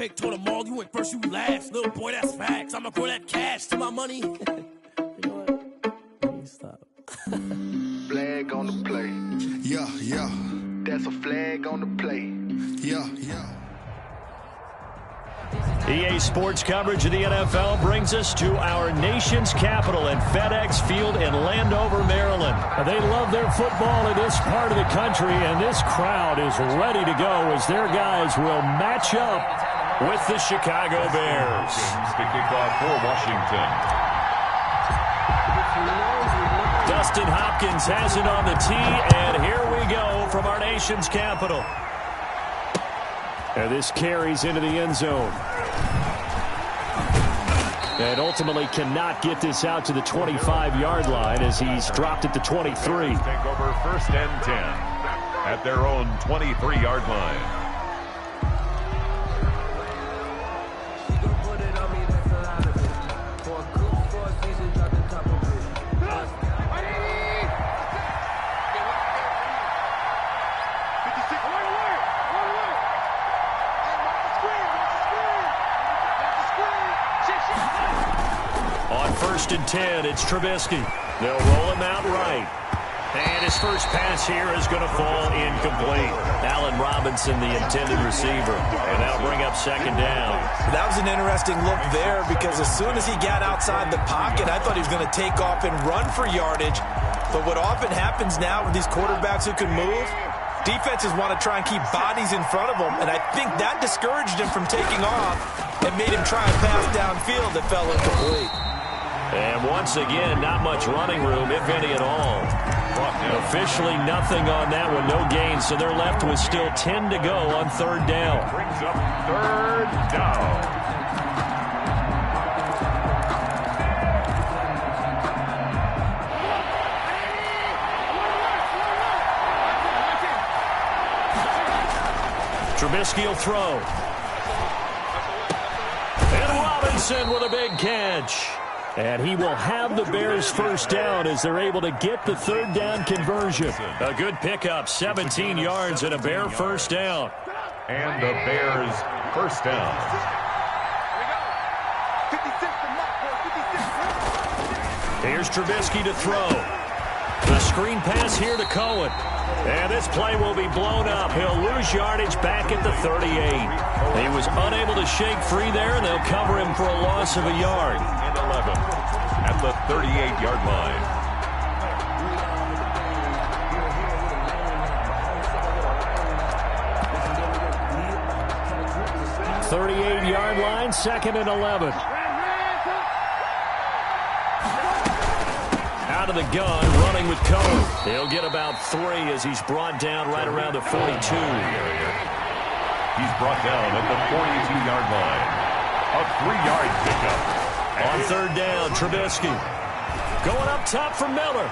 Fake told them all, you went first, you last. Little boy, that's facts. I'ma grow that cash to my money. You know what? Let me stop. Flag on the play. Yeah, yeah. That's a flag on the play. Yeah, yeah. EA Sports coverage of the NFL brings us to our nation's capital at FedEx Field in Landover, Maryland. They love their football in this part of the country, and this crowd is ready to go as their guys will match up with the Chicago Bears. The kickoff for Washington. Dustin Hopkins has it on the tee, and here we go from our nation's capital. And this carries into the end zone. And ultimately cannot get this out to the 25-yard line as he's dropped at the 23. Take over 1st and 10 at their own 23-yard line. On 1st and 10, it's Trubisky. They'll roll him out right. And his first pass here is going to fall incomplete. Allen Robinson, the intended receiver. And that'll bring up 2nd down. That was an interesting look there because as soon as he got outside the pocket, I thought he was going to take off and run for yardage. But what often happens now with these quarterbacks who can move, defenses want to try and keep bodies in front of them. And I think that discouraged him from taking off and made him try and pass downfield that fell incomplete. And once again, not much running room, if any at all. Officially nothing on that one, no gain, so they're left with still 10 to go on 3rd down. Brings up 3rd down. Trubisky will throw. And Robinson with a big catch. And he will have the Bears' 1st down as they're able to get the 3rd down conversion. A good pickup, 17 yards and a Bear 1st down. And the Bears' 1st down. Here's Trubisky to throw. The screen pass here to Cohen. And this play will be blown up. He'll lose yardage back at the 38. He was unable to shake free there, and they'll cover him for a loss of a yard. And 11 at the 38-yard line. .38-yard line, 2nd and 11. Out of the gun, running with Cohen. He'll get about 3 as he's brought down right around the 42. He's brought down at the 42-yard line. A 3-yard pickup. On 3rd down, Trubisky. Going up top for Miller.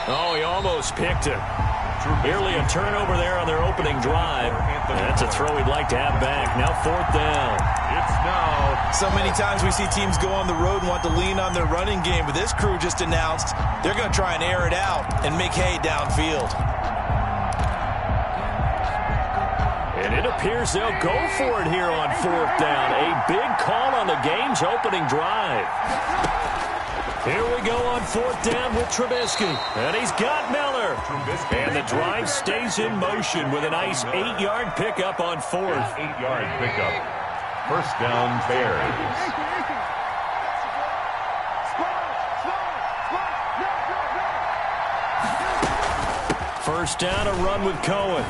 Oh, he almost picked it. Nearly a turnover there on their opening drive. That's a throw he'd like to have back. Now 4th down. It's now. So many times we see teams go on the road and want to lean on their running game, but this crew just announced they're going to try and air it out and make hay downfield. And it appears they'll go for it here on 4th down. A big call on the game's opening drive. Here we go on 4th down with Trubisky. And he's got Miller. And the drive stays in motion with a nice 8-yard pickup on 4th. 8-yard pickup. 1st down, Bears. First down, a run with Cohen.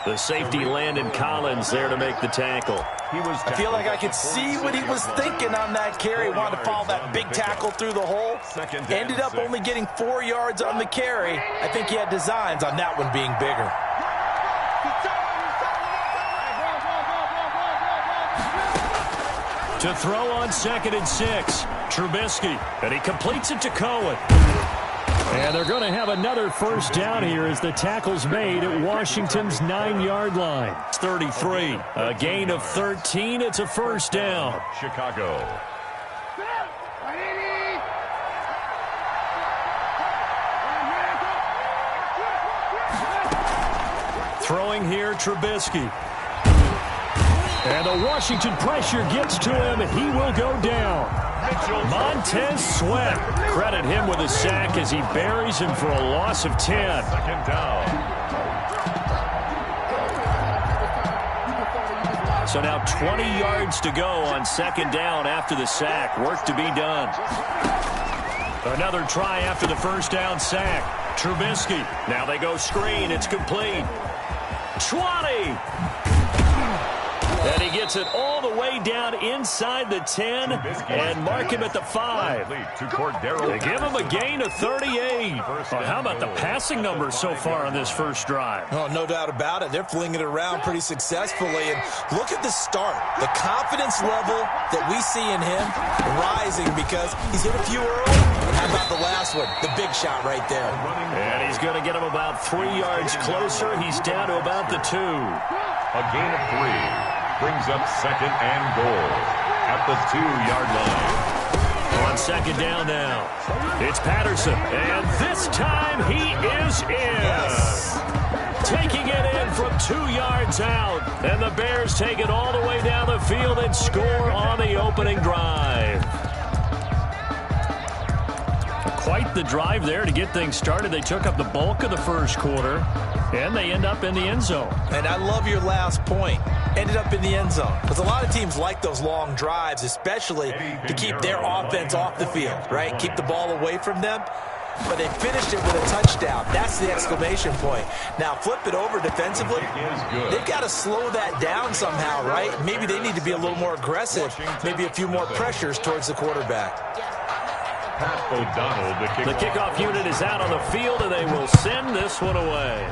The safety Landon Collins there to make the tackle. I feel like I could see what he was thinking on that carry. Wanted to follow that big tackle through the hole. Ended up only getting 4 yards on the carry. I think he had designs on that one being bigger. To throw on 2nd and 6, Trubisky. And he completes it to Cohen. And they're going to have another 1st down here as the tackle's made at Washington's 9-yard line. It's 33. A gain of 13. It's a 1st down. Chicago. Throwing throwing here, Trubisky. And the Washington pressure gets to him. He will go down. Montez Sweat. Credit him with a sack as he buries him for a loss of 10. Second down. So now 20 yards to go on second down after the sack. Work to be done. Another try after the first down sack. Trubisky. Now they go screen. It's complete. 20. And he gets it all the way down inside the 10 and mark him at the 5. They give him a gain of 38. Oh, how about the passing numbers so far on this first drive? Oh, no doubt about it. They're flinging it around pretty successfully. And look at the start. The confidence level that we see in him rising because he's hit a few early. And how about the last one? The big shot right there. And he's going to get him about 3 yards closer. He's down to about the 2. A gain of 3. Brings up second and goal at the 2-yard line. On second down now, it's Patterson, and this time he is in. Yes. Taking it in from 2 yards out, and the Bears take it all the way down the field and score on the opening drive. Quite the drive there to get things started. They took up the bulk of the first quarter, and they end up in the end zone. And I love your last point. Ended up in the end zone. Because a lot of teams like those long drives, especially to keep their offense off the field, right? Keep the ball away from them. But they finished it with a touchdown. That's the exclamation point. Now, flip it over defensively. They've got to slow that down somehow, right? Maybe they need to be a little more aggressive. Maybe a few more pressures towards the quarterback. The kickoff unit is out on the field, and they will send this one away.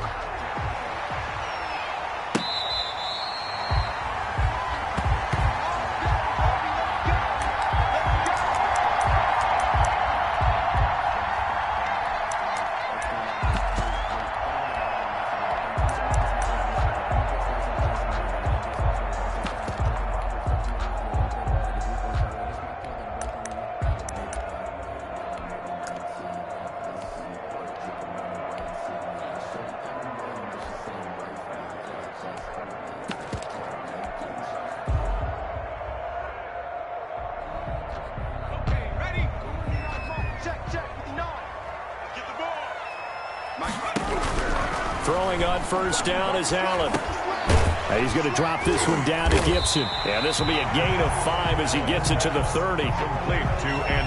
Throwing on first down is Allen. He's going to drop this one down to Gibson. And this will be a gain of 5 as he gets it to the 30.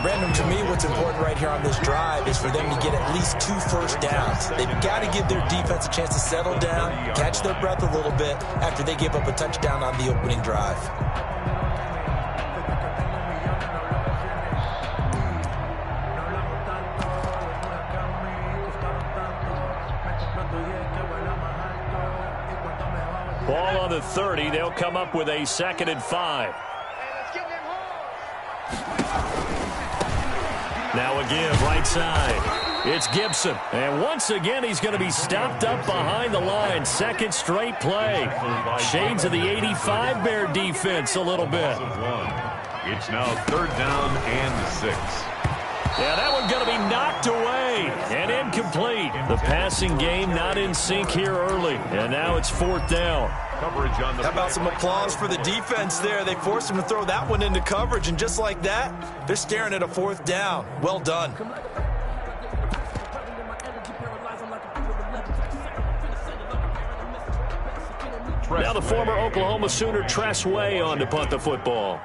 Brandon, to me, what's important right here on this drive is for them to get at least 2 first downs. They've got to give their defense a chance to settle down, catch their breath a little bit after they give up a touchdown on the opening drive. Ball on the 30. They'll come up with a 2nd and 5. Now a give right side. It's Gibson. And once again, he's going to be stopped up behind the line. Second straight play. Shades of the 85 Bear defense a little bit. It's now 3rd down and 6. Yeah, that one's going to be knocked away and incomplete. The passing game not in sync here early, and now it's 4th down. Coverage on the How about some applause for the defense there? They forced him to throw that one into coverage, and just like that, they're staring at a 4th down. Well done. Now the former Oklahoma Sooner Tress Way on to punt the football.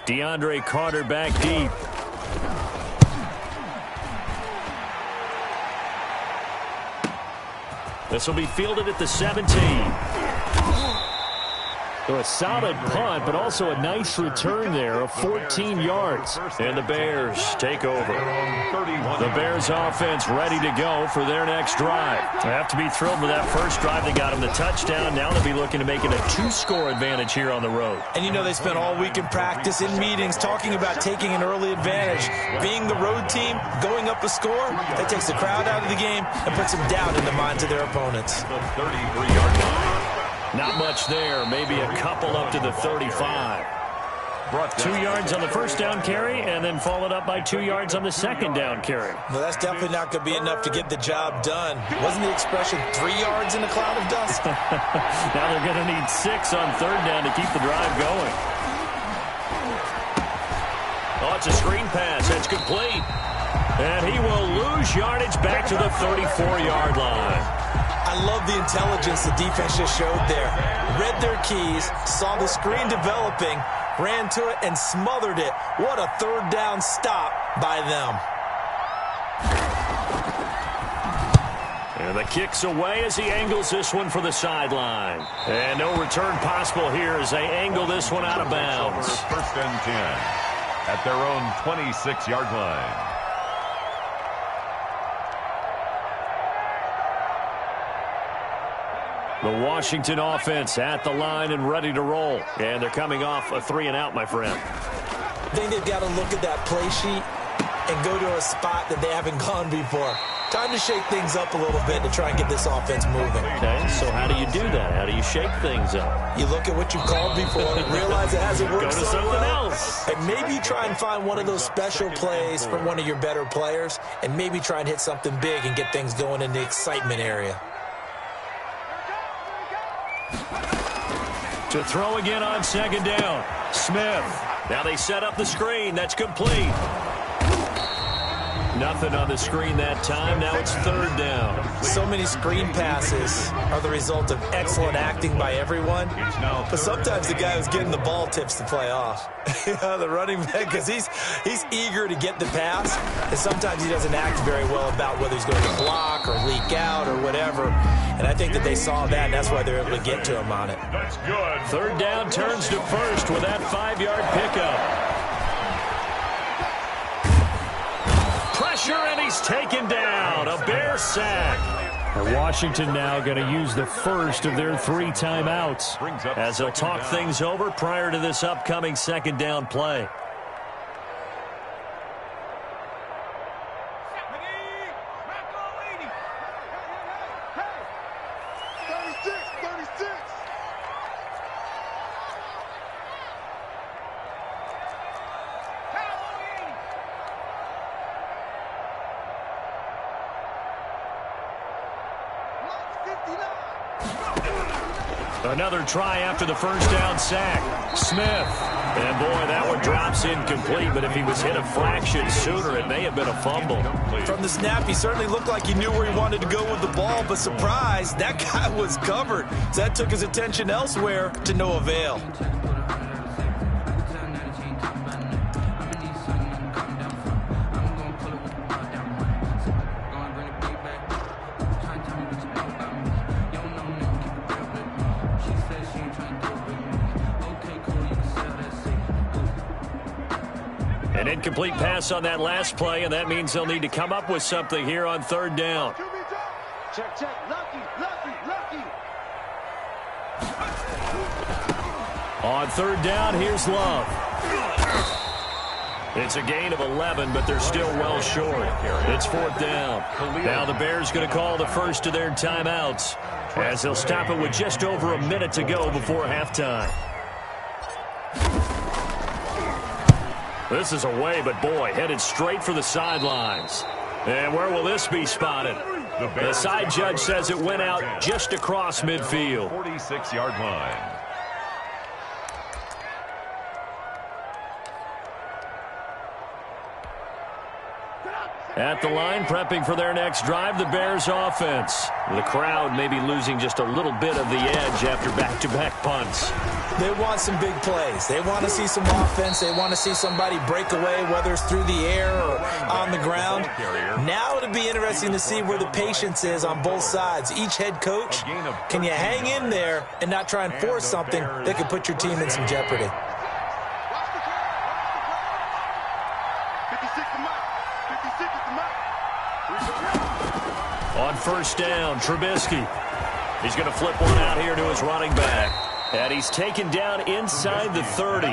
DeAndre Carter back deep. This will be fielded at the 17. So a solid punt, but also a nice return there of 14 yards. And the Bears take over. The Bears offense ready to go for their next drive. They have to be thrilled with that first drive. They got them the touchdown. Now they'll be looking to make it a 2-score advantage here on the road. And you know they spent all week in practice, in meetings, talking about taking an early advantage. Being the road team, going up a score, that takes the crowd out of the game and puts some doubt in the minds of their opponents. The 33-yard line. Not much there. Maybe a couple up to the 35. brought 2 yards on the first down carry, and then followed up by 2 yards on the second down carry. Well, that's definitely not going to be enough to get the job done. Wasn't the expression 3 yards in a cloud of dust? Now they're going to need 6 on third down to keep the drive going. Oh, it's a screen pass. It's complete. And he will lose yardage back to the 34-yard line. I love the intelligence the defense just showed there. Read their keys, saw the screen developing, ran to it, and smothered it. What a third down stop by them. And the kick's away as he angles this one for the sideline. And no return possible here as they angle this one out of bounds. First and 10 at their own 26-yard line. The Washington offense at the line and ready to roll. And they're coming off a 3-and-out, my friend. I think they've got to look at that play sheet and go to a spot that they haven't gone before. Time to shake things up a little bit to try and get this offense moving. Okay, so how do you do that? How do you shake things up? You look at what you've called before, realize it hasn't worked Go to so something well, else. and maybe try and find one of those special plays from one of your better players, and maybe try and hit something big and get things going in the excitement area. To throw again on second down. Smith. Now they set up the screen. That's complete. Nothing on the screen that time. Now it's third down. So many screen passes are the result of excellent acting by everyone. But sometimes the guy who's getting the ball tips the play off. The running back, because he's eager to get the pass. And sometimes he doesn't act very well about whether he's going to block or leak out or whatever. And I think that they saw that, and that's why they're able to get to him on it. That's good. Third down turns to first with that 5-yard pickup. Pressure, and he's taken down. A Bear sack. And Washington now going to use the first of their 3 timeouts as they'll talk things over prior to this upcoming second down play. Another try after the first down sack. Smith. And, boy, that one drops incomplete, but if he was hit a fraction sooner, it may have been a fumble. From the snap, he certainly looked like he knew where he wanted to go with the ball, but surprise, that guy was covered. So that took his attention elsewhere to no avail. An incomplete pass on that last play, and that means they'll need to come up with something here on third down. Check, check. Lucky. On third down, here's Love. It's a gain of 11, but they're still well short. It's fourth down. Now the Bears going to call the first of their timeouts as they'll stop it with just over a minute to go before halftime. This is away, but boy, headed straight for the sidelines. And where will this be spotted? The side judge says it went out just across midfield. 46-yard line. At the line, prepping for their next drive, the Bears offense. The crowd may be losing just a little bit of the edge after back-to-back punts. They want some big plays. They want to see some offense. They want to see somebody break away, whether it's through the air or on the ground. Now it'll be interesting to see where the patience is on both sides. Each head coach, can you hang in there and not try and force something that could put your team in some jeopardy? On first down, Trubisky. He's going to flip one out here to his running back. And he's taken down inside the 30.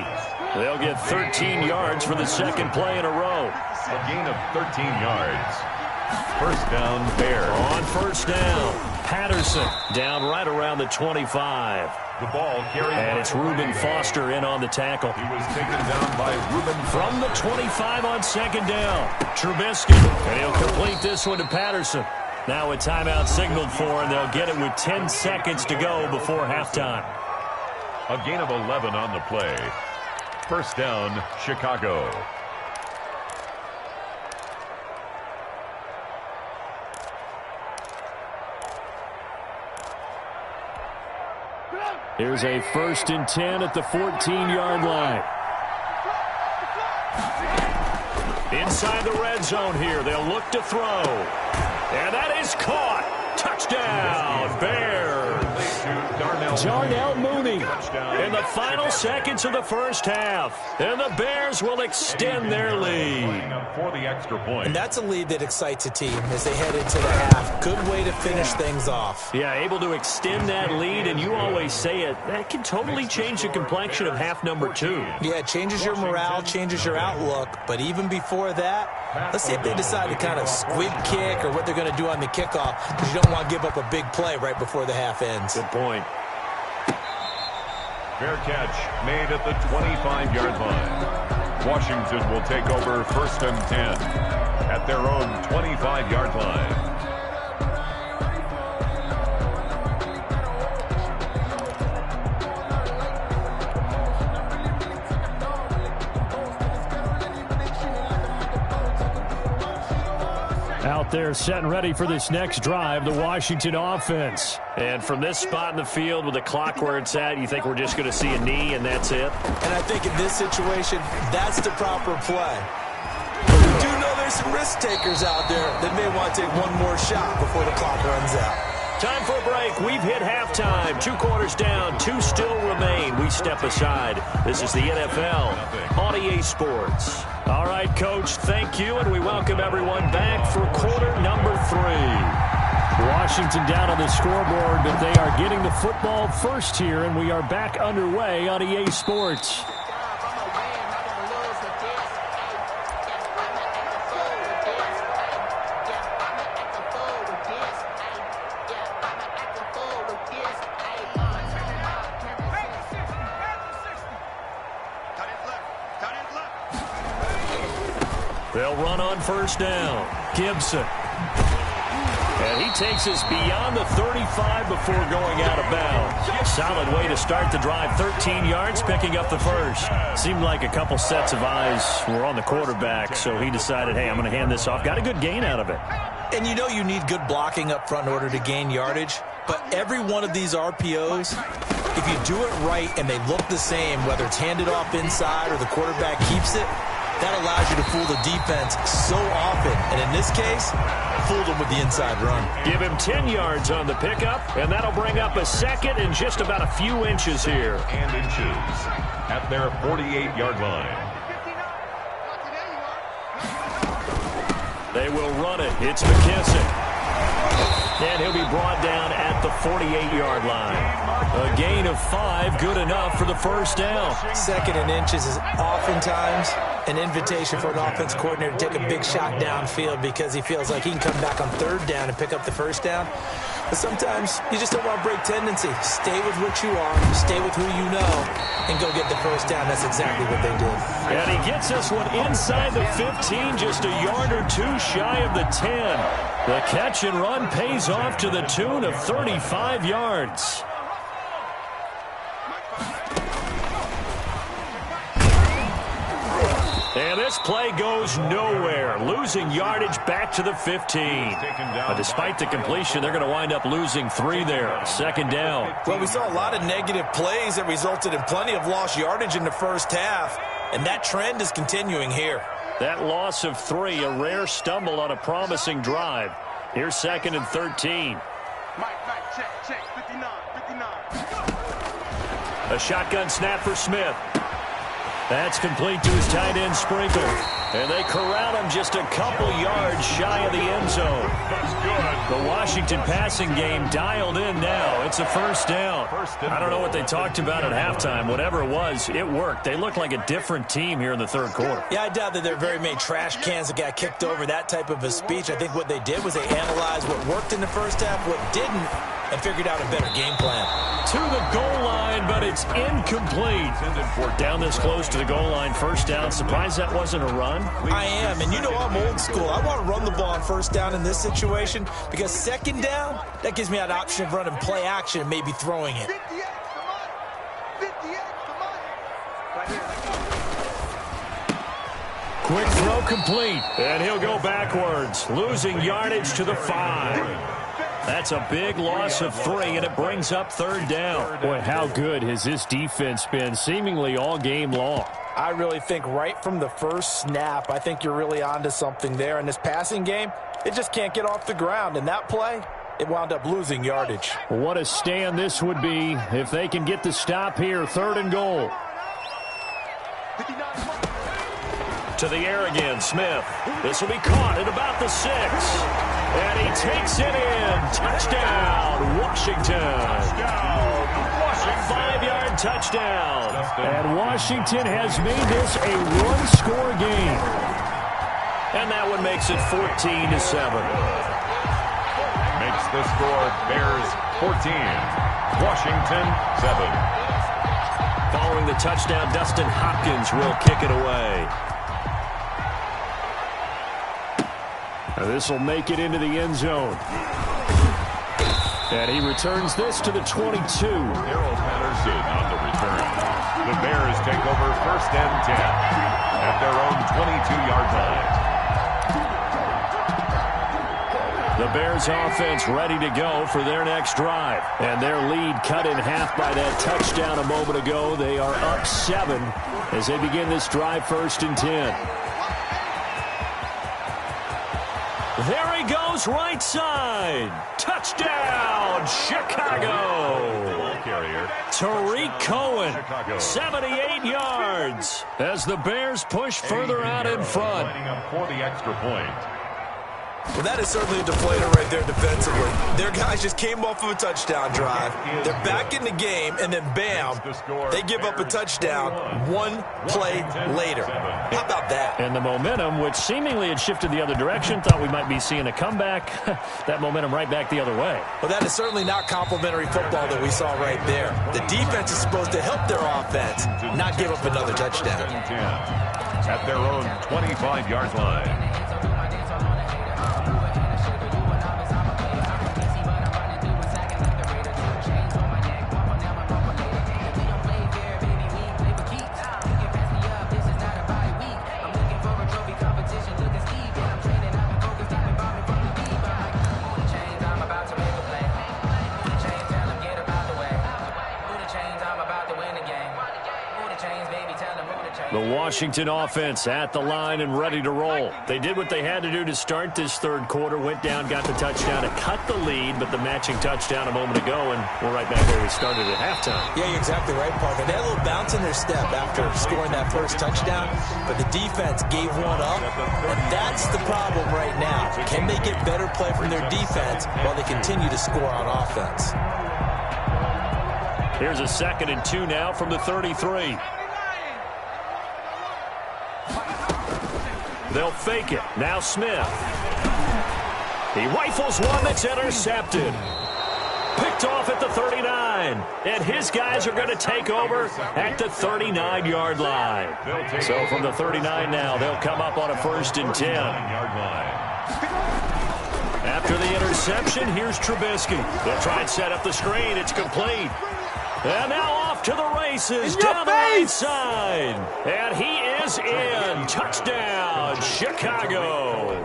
They'll get 13 yards for the second play in a row. A gain of 13 yards. First down, Bears. On first down, Patterson down right around the 25. The ball carried and it's Reuben Foster in on the tackle. He was taken down by Reuben from the 25 on second down. Trubisky, and he'll complete this one to Patterson. Now a timeout signaled for, and they'll get it with 10 seconds to go before halftime. A gain of 11 on the play. First down, Chicago. Here's a 1st and 10 at the 14-yard line. Inside the red zone here. They'll look to throw. And that is caught. Touchdown, Bears. Darnell Mooney in the final seconds of the first half. And the Bears will extend their lead. For the extra point. And that's a lead that excites a team as they head into the half. Good way to finish things off. Yeah, able to extend that lead, and you always say it, that can totally change the complexion of half number 2. Yeah, it changes your morale, changes your outlook. But even before that, let's see if they decide to kind of squib kick or what they're going to do on the kickoff, because you don't want to give up a big play right before the half ends. Good point. Fair catch made at the 25-yard line. Washington will take over 1st and 10 at their own 25-yard line. Out there set and ready for this next drive, the Washington offense. And from this spot in the field with the clock where it's at, you think we're just going to see a knee and that's it? And I think in this situation, that's the proper play. But we do know there's some risk takers out there that may want to take one more shot before the clock runs out. Time for a break. We've hit halftime. 2 quarters down. 2 still remain. We step aside. This is the NFL on EA Sports. All right, Coach, thank you, and we welcome everyone back for quarter number 3. Washington down on the scoreboard, but they are getting the football first here, and we are back underway on EA Sports. They'll run on first down. Gibson. And he takes us beyond the 35 before going out of bounds. Solid way to start the drive. 13 yards, picking up the first. Seemed like a couple sets of eyes were on the quarterback, so he decided, hey, I'm going to hand this off. Got a good gain out of it. And you know you need good blocking up front in order to gain yardage. But every one of these RPOs, if you do it right and they look the same, whether it's handed off inside or the quarterback keeps it, that allows you to fool the defense so often. And in this case, fooled them with the inside run. Give him 10 yards on the pickup, and that'll bring up a second and just about a few inches here. And inches at their 48-yard line. They will run it. It's McKissick. And he'll be brought down at the 48-yard line. A gain of 5, good enough for the first down. 2nd and inches is oftentimes an invitation for an offense coordinator to take a big shot downfield because he feels like he can come back on 3rd down and pick up the first down. But sometimes you just don't want to break tendency. Stay with what you are, stay with who you know, and go get the first down. That's exactly what they did. And he gets this one inside the 15, just a yard or 2 shy of the 10. The catch and run pays off to the tune of 35 yards. And this play goes nowhere, losing yardage back to the 15. But despite the completion, they're going to wind up losing 3 there. 2nd down. Well, we saw a lot of negative plays that resulted in plenty of lost yardage in the first half, and that trend is continuing here. That loss of 3, a rare stumble on a promising drive. Here's 2nd and 13. Check, 59. A shotgun snap for Smith. That's complete to his tight end, Sprinkle. And they corral him just a couple yards shy of the end zone. The Washington passing game dialed in now. It's a first down. I don't know what they talked about at halftime. Whatever it was, it worked. They look like a different team here in the 3rd quarter. Yeah, I doubt that there are very many trash cans that got kicked over, that type of a speech. I think what they did was they analyzed what worked in the first half, what didn't, and figured out a better game plan. To the goal line, but it's incomplete. Down this close to the goal line, first down. Surprised that wasn't a run? I am, and you know I'm old school. I want to run the ball on first down in this situation because second down, that gives me an option of running play action and maybe throwing it. 58, come on. 58, come on. Right here. Quick throw complete, and he'll go backwards, losing yardage to the 5. That's a big loss of 3, and it brings up third down. Boy, how good has this defense been seemingly all game long? I really think right from the first snap, I think you're really onto something there. In this passing game, it just can't get off the ground. And that play, it wound up losing yardage. What a stand this would be if they can get the stop here, 3rd and goal. To the air again, Smith. This will be caught at about the 6. And he takes it in. Touchdown, Washington. A 5-yard touchdown. And Washington has made this a one-score game. And that one makes it 14-7. Makes the score Bears 14, Washington 7. Following the touchdown, Dustin Hopkins will kick it away. This will make it into the end zone. And he returns this to the 22. Darrell Patterson on the return. The Bears take over 1st and 10 at their own 22-yard line. The Bears offense ready to go for their next drive. And their lead cut in half by that touchdown a moment ago. They are up 7 as they begin this drive 1st and 10. There he goes, right side. Touchdown, Chicago. Ball carrier. Tariq Cohen, 78 yards as the Bears push further out in front. Lining up for the extra point. Well, that is certainly a deflator right there defensively. Their guys just came off of a touchdown drive. They're back in the game, and then bam, they give up a touchdown one play later. How about that? And the momentum, which seemingly had shifted the other direction, thought we might be seeing a comeback. That momentum right back the other way. Well, that is certainly not complimentary football that we saw right there. The defense is supposed to help their offense, not give up another touchdown. At their own 25-yard line. The Washington offense at the line and ready to roll. They did what they had to do to start this third quarter, went down, got the touchdown to cut the lead, but the matching touchdown a moment ago, and we're right back where we started at halftime. Yeah, you're exactly right, Parker. They had a little bounce in their step after scoring that first touchdown, but the defense gave one up, and that's the problem right now. Can they get better play from their defense while they continue to score on offense? Here's a 2nd and 2 now from the 33. They'll fake it. Now Smith. He rifles one that's intercepted. Picked off at the 39. And his guys are going to take over at the 39-yard line. So from the 39 now, they'll come up on a 1st and 10. After the interception, here's Trubisky. They'll try and set up the screen. It's complete. And now off to the races down the right side. And he is in. Touchdown, Chicago.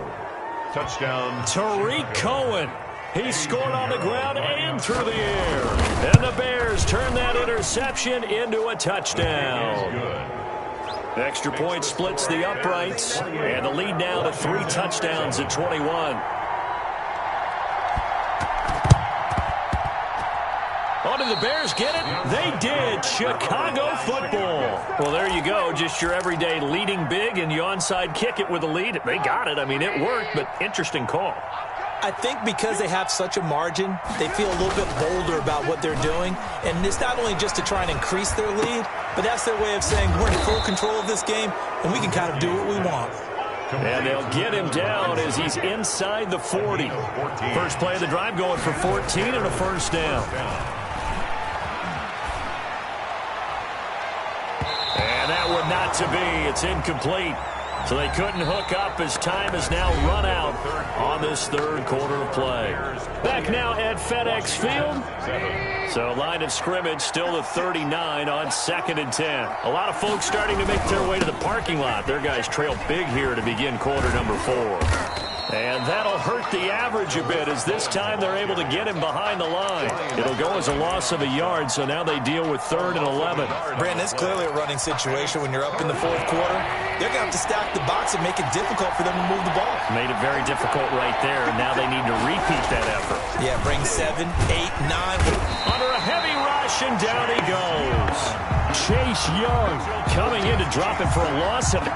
Touchdown. Tariq Cohen. He scored on the ground and through the air. And the Bears turn that interception into a touchdown. Extra point splits the uprights. And the lead now to 3 touchdowns at 21. Oh, did the Bears get it? They did. Chicago football. Well, there you go. Just your everyday leading big, and you onside kick it with a lead. They got it. I mean, it worked, but interesting call. I think because they have such a margin, they feel a little bit bolder about what they're doing. And it's not only just to try and increase their lead, but that's their way of saying we're in full control of this game, and we can kind of do what we want. And they'll get him down as he's inside the 40. First play of the drive going for 14 and a first down. And that one not to be. It's incomplete. So they couldn't hook up as time has now run out on this third quarter of play. Back now at FedEx Field. So line of scrimmage still the 39 on 2nd and 10. A lot of folks starting to make their way to the parking lot. Their guys trail big here to begin quarter number 4. And that'll hurt the average a bit as this time they're able to get him behind the line. It'll go as a loss of a yard, so now they deal with 3rd and 11. Brandon, it's clearly a running situation when you're up in the 4th quarter. They're going to have to stack the box and make it difficult for them to move the ball. Made it very difficult right there, and now they need to repeat that effort. Yeah, bring 7, 8, 9. Under a heavy rush, and down he goes. Chase Young coming in to drop it for a loss of 8,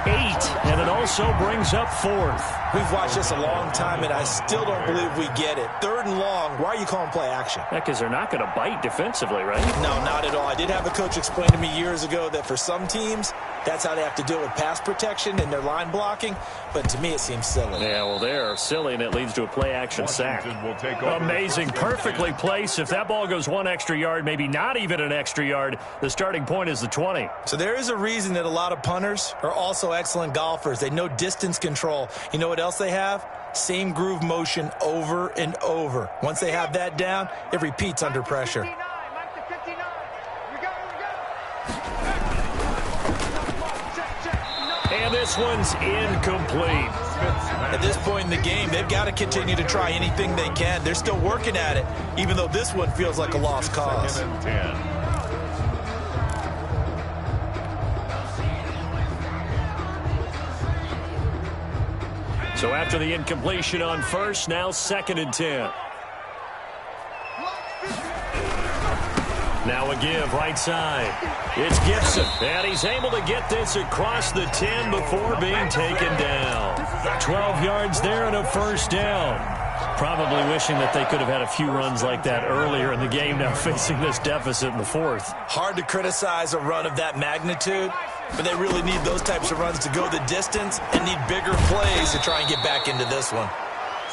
and it also brings up 4th. We've watched this a long time, and I still don't believe we get it. 3rd and long, why are you calling play action? Yeah, because they're not going to bite defensively, right? No, not at all. I did have a coach explain to me years ago that for some teams, that's how they have to deal with pass protection and their line blocking, but to me it seems silly. Yeah, well, they're silly, and it leads to a play-action sack. Amazing, perfectly placed. If that ball goes 1 extra yard, maybe not even an extra yard, the starting point is the 20. So there is a reason that a lot of punters are also excellent golfers. They know distance control. You know what else they have? Same groove motion over and over. Once they have that down, it repeats under pressure. And this one's incomplete. At this point in the game, they've got to continue to try anything they can. They're still working at it, even though this one feels like a lost cause. 2nd and 10. So after the incompletion on first, now 2nd and 10. Now a give right side. It's Gibson, and he's able to get this across the 10 before being taken down. 12 yards there and a first down. Probably wishing that they could have had a few runs like that earlier in the game, now facing this deficit in the 4th. Hard to criticize a run of that magnitude, but they really need those types of runs to go the distance and need bigger plays to try and get back into this one.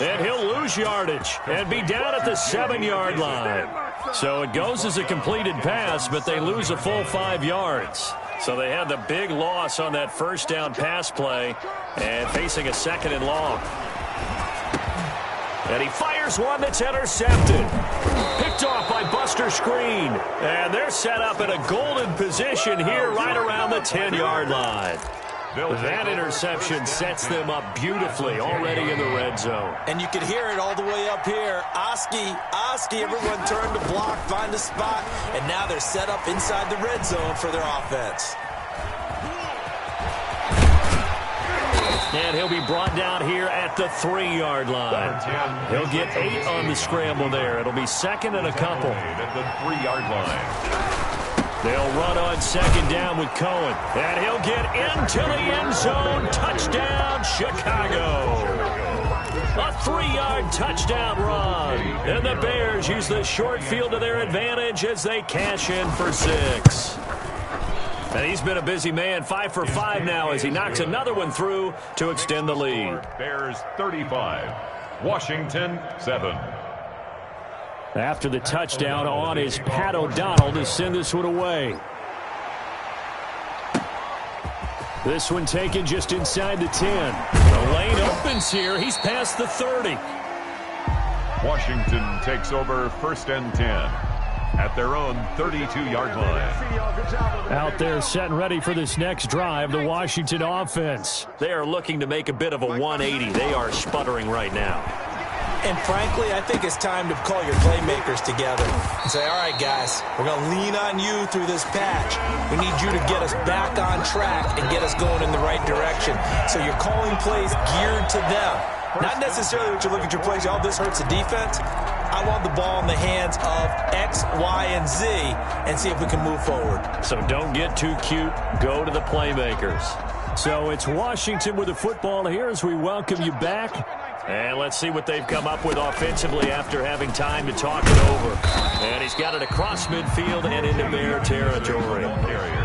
And he'll lose yardage and be down at the 7-yard line. So it goes as a completed pass, but they lose a full 5 yards. So they had the big loss on that first down pass play and facing a 2nd and long. And he fires one that's intercepted. Picked off by Buster Screen. And they're set up in a golden position here right around the 10-yard line. That interception sets them up beautifully already in the red zone. And you could hear it all the way up here. Oski, everyone turned to block, find a spot, and now they're set up inside the red zone for their offense. And he'll be brought down here at the 3-yard line. He'll get 8 on the scramble there. It'll be 2nd and a couple. At the 3-yard line. They'll run on 2nd down with Cohen. And he'll get into the end zone. Touchdown, Chicago. A 3-yard touchdown run. And the Bears use the short field to their advantage as they cash in for 6. And he's been a busy man, 5 for 5 now as he knocks another one through to extend the lead. Bears 35, Washington 7. After the touchdown on is Pat O'Donnell to send this one away. This one taken just inside the 10. The lane opens here. He's past the 30. Washington takes over 1st and 10 at their own 32-yard line. Out there set and ready for this next drive, the Washington offense. They are looking to make a bit of a 180. They are sputtering right now. And frankly, I think it's time to call your playmakers together and say, all right, guys, we're going to lean on you through this patch. We need you to get us back on track and get us going in the right direction. So you're calling plays geared to them. Not necessarily what you look at your plays, oh, this hurts the defense. I want the ball in the hands of X, Y, and Z and see if we can move forward. So don't get too cute. Go to the playmakers. So it's Washington with the football here as we welcome you back. And let's see what they've come up with offensively after having time to talk it over. And he's got it across midfield and into Bear territory.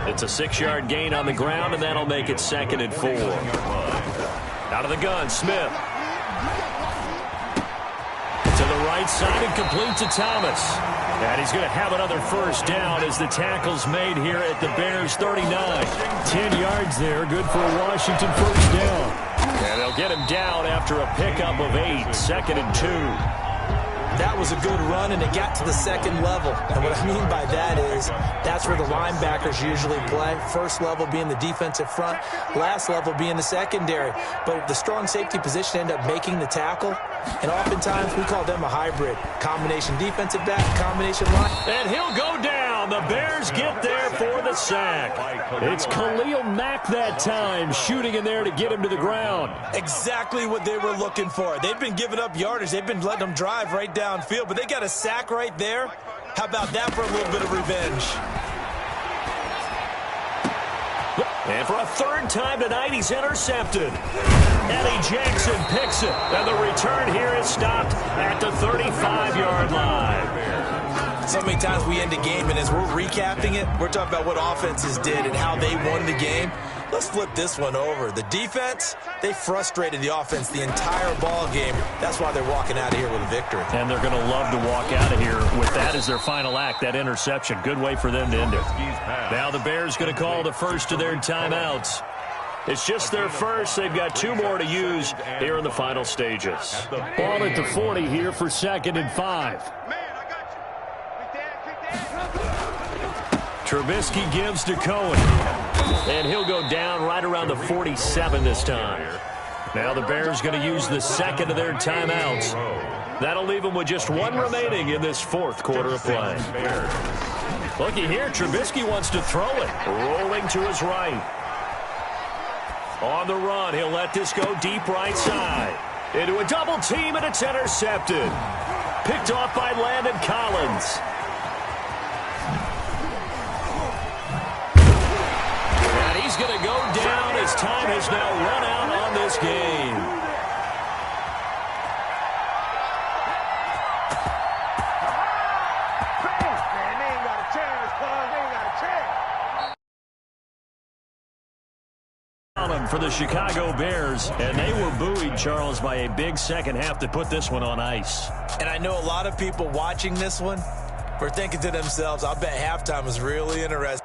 It's a 6-yard gain on the ground, and that'll make it 2nd and 4. Out of the gun, Smith. To the right side and complete to Thomas. And he's going to have another first down as the tackle's made here at the Bears' 39. 10 yards there, good for a Washington first down. And they'll get him down after a pickup of 8, 2nd and 2. That was a good run, and it got to the second level. And what I mean by that is that's where the linebackers usually play. First level being the defensive front, last level being the secondary. But the strong safety position ended up making the tackle. And oftentimes we call them a hybrid. Combination defensive back, combination line. And he'll go down. The Bears get there for the sack. It's Khalil Mack that time, shooting in there to get him to the ground. Exactly what they were looking for. They've been giving up yardage. They've been letting them drive right downfield, but they got a sack right there. How about that for a little bit of revenge? And for a third time tonight, he's intercepted. Eddie Jackson picks it, and the return here is stopped at the 35-yard line. So many times we end a game, and as we're recapping it, we're talking about what offenses did and how they won the game. Let's flip this one over. The defense, they frustrated the offense the entire ball game. That's why they're walking out of here with a victory. And they're going to love to walk out of here with that as their final act, that interception. Good way for them to end it. Now the Bears going to call the first of their timeouts. It's just their first. They've got 2 more to use here in the final stages. Ball at the 40 here for 2nd and 5. Trubisky gives to Cohen. And he'll go down right around the 47 this time. Now the Bears going to use the second of their timeouts. That'll leave them with just 1 remaining in this 4th quarter of play. Looky here, Trubisky wants to throw it. Rolling to his right. On the run, he'll let this go deep right side. Into a double team, and it's intercepted. Picked off by Landon Collins. And he's going to go down as time has now run out on this game. For the Chicago Bears, and they were buoyed, Charles, by a big second half to put this one on ice. And I know a lot of people watching this one were thinking to themselves, I bet halftime was really interesting.